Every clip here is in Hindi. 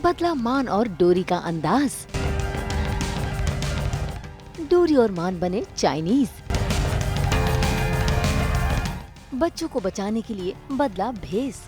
बदला मान और डोरी का अंदाज। डोरी और मान बने चाइनीज। बच्चों को बचाने के लिए बदला भेस।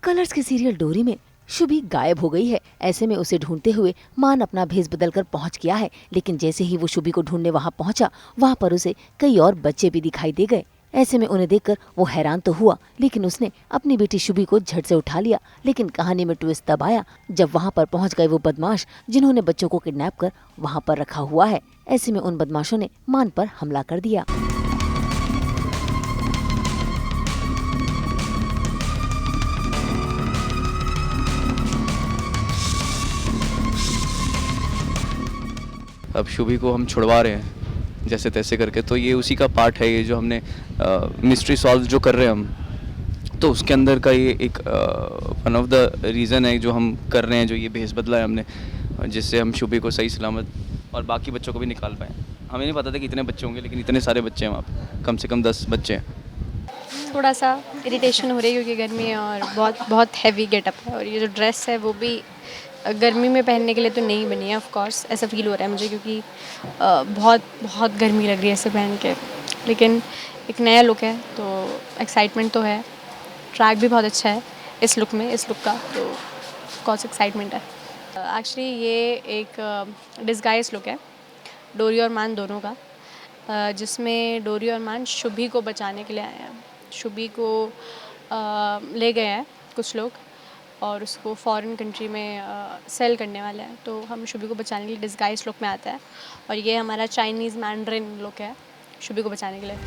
कलर्स के सीरियल डोरी में शुभी गायब हो गई है। ऐसे में उसे ढूंढते हुए मान अपना भेस बदलकर पहुंच गया है, लेकिन जैसे ही वो शुभी को ढूंढने वहां पहुंचा, वहां पर उसे कई और बच्चे भी दिखाई दे गए। ऐसे में उन्हें देखकर वो हैरान तो हुआ, लेकिन उसने अपनी बेटी शुभी को झट से उठा लिया। लेकिन कहानी में ट्विस्ट तब आया जब वहां पर पहुंच गए वो बदमाश जिन्होंने बच्चों को किडनैप कर वहां पर रखा हुआ है। ऐसे में उन बदमाशों ने मान पर हमला कर दिया। अब शुभी को हम छुड़वा रहे हैं जैसे तैसे करके, तो ये उसी का पार्ट है। ये जो हमने मिस्ट्री सॉल्व जो कर रहे हैं हम, तो उसके अंदर का ये एक वन ऑफ द रीज़न है जो हम कर रहे हैं, जो ये भेस बदला है हमने, जिससे हम शुभी को सही सलामत और बाकी बच्चों को भी निकाल पाएँ। हमें नहीं पता था कि इतने बच्चे होंगे, लेकिन इतने सारे बच्चे हैं वहाँ पे, कम से कम 10 बच्चे हैं। थोड़ा सा इरिटेशन हो रही है क्योंकि गर्मी है और बहुत हैवी गेटअप है, और ये जो ड्रेस है वो भी गर्मी में पहनने के लिए तो नहीं बनी है। ऑफ कोर्स ऐसा फील हो रहा है मुझे क्योंकि बहुत गर्मी लग रही है इसे पहन के, लेकिन एक नया लुक है तो एक्साइटमेंट तो है। ट्रैक भी बहुत अच्छा है इस लुक का, तो कॉस एक्साइटमेंट है। एक्चुअली ये एक डिस्गाइज लुक है डोरी और मान दोनों का, जिसमें डोरी और मान शुभी को बचाने के लिए आए हैं। शुभी को ले गए हैं कुछ लोग और उसको फॉरेन कंट्री में सेल करने वाले हैं, तो हम शुभी को बचाने के लिए डिस्गाइज लुक में आता है, और ये हमारा चाइनीज़ मैंड्रिन लुक है शुभी को बचाने के लिए।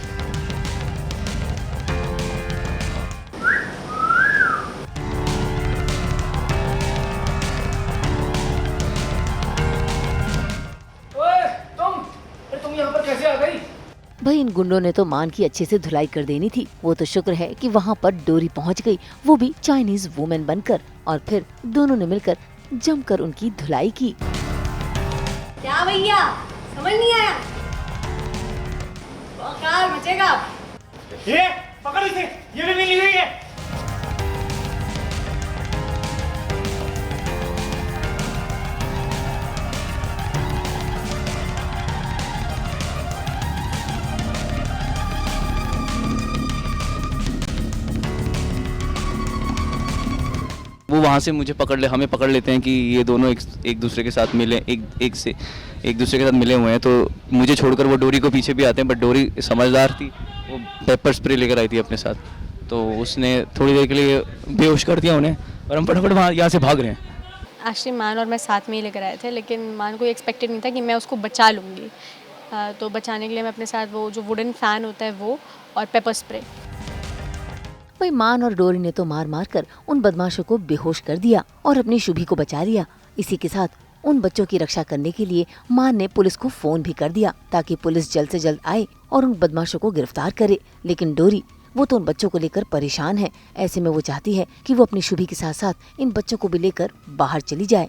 तुम यहाँ पर कैसे आ गई? भाई इन गुंडों ने तो मान की अच्छे से धुलाई कर देनी थी। वो तो शुक्र है कि वहाँ पर डोरी पहुँच गई, वो भी चाइनीज वुमेन बनकर, और फिर दोनों ने मिलकर जमकर उनकी धुलाई की। क्या भैया, समझ नहीं आया? कार बचेगा। ये पकड़ इसे, ये भी मिली हुई है। वो वहाँ से मुझे पकड़ ले, हमें पकड़ लेते हैं कि ये दोनों एक दूसरे के साथ मिले, एक दूसरे के साथ मिले हुए हैं, तो मुझे छोड़कर वो डोरी को पीछे भी आते हैं। बट डोरी समझदार थी, वो पेपर स्प्रे लेकर आई थी अपने साथ, तो उसने थोड़ी देर के लिए बेहोश कर दिया उन्हें, और हम फटाफट वहाँ यहाँ से भाग रहे हैं। एक्चुअली मान और मैं साथ में ही लेकर आए थे, लेकिन मान को एक्सपेक्टेड नहीं था कि मैं उसको बचा लूँगी, तो बचाने के लिए मैं अपने साथ वो जो वुडन फ़ैन होता है वो और पेपर स्प्रे। वही मान और डोरी ने तो मार मार कर उन बदमाशों को बेहोश कर दिया और अपनी शुभी को बचा लिया। इसी के साथ उन बच्चों की रक्षा करने के लिए मान ने पुलिस को फोन भी कर दिया ताकि पुलिस जल्द से जल्द आए और उन बदमाशों को गिरफ्तार करे। लेकिन डोरी वो तो उन बच्चों को लेकर परेशान है। ऐसे में वो चाहती है कि वो अपनी शुभी के साथ साथ इन बच्चों को भी लेकर बाहर चली जाए।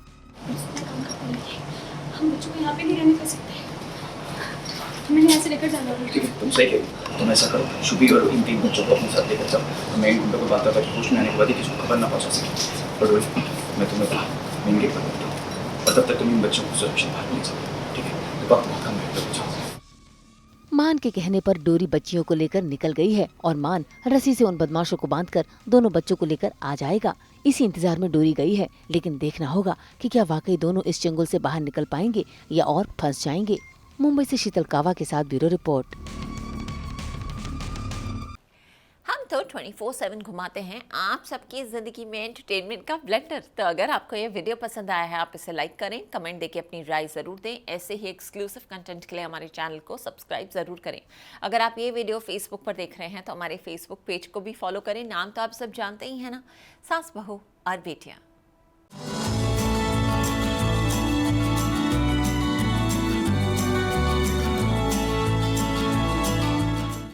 हम बच्चों को यहाँ पे नहीं रहने कर सकते, मैंने यहाँ से लेकर जाना होगा। ठीक है, तुम सही कहो। तुम ऐसा करो, शुभी और इन 3 बच्चों को अपने साथ लेकर जाओ। मैं इन गुंडों को बात करता कि होश में आने के बाद ही किसी को खबर ना पहुँचा सके। और मैं तुम्हें मेन गेट पर बैठता हूँ, और तब तक तुम इन बच्चों को सुरक्षित बाहर ले जाओ। ठीक है, तो वक्त बहुत कम है, तो जाओ। मान के कहने पर डोरी बच्चियों को लेकर निकल गई है और मान रस्सी से उन बदमाशों को बांधकर दोनों बच्चों को लेकर आ जाएगा। इसी इंतजार में डोरी गई है, लेकिन देखना होगा कि क्या वाकई दोनों इस चंगुल से बाहर निकल पाएंगे या और फंस जाएंगे। मुंबई से शीतल कावा के साथ ब्यूरो रिपोर्ट। हम तो 24/7 घुमाते हैं आप सबकी ज़िंदगी में एंटरटेनमेंट का ब्लेंडर। तो अगर आपको ये वीडियो पसंद आया है, आप इसे लाइक करें, कमेंट देके अपनी राय ज़रूर दें। ऐसे ही एक्सक्लूसिव कंटेंट के लिए हमारे चैनल को सब्सक्राइब ज़रूर करें। अगर आप ये वीडियो फेसबुक पर देख रहे हैं तो हमारे फेसबुक पेज को भी फॉलो करें। नाम तो आप सब जानते ही हैं ना, सास बहू और बेटियाँ।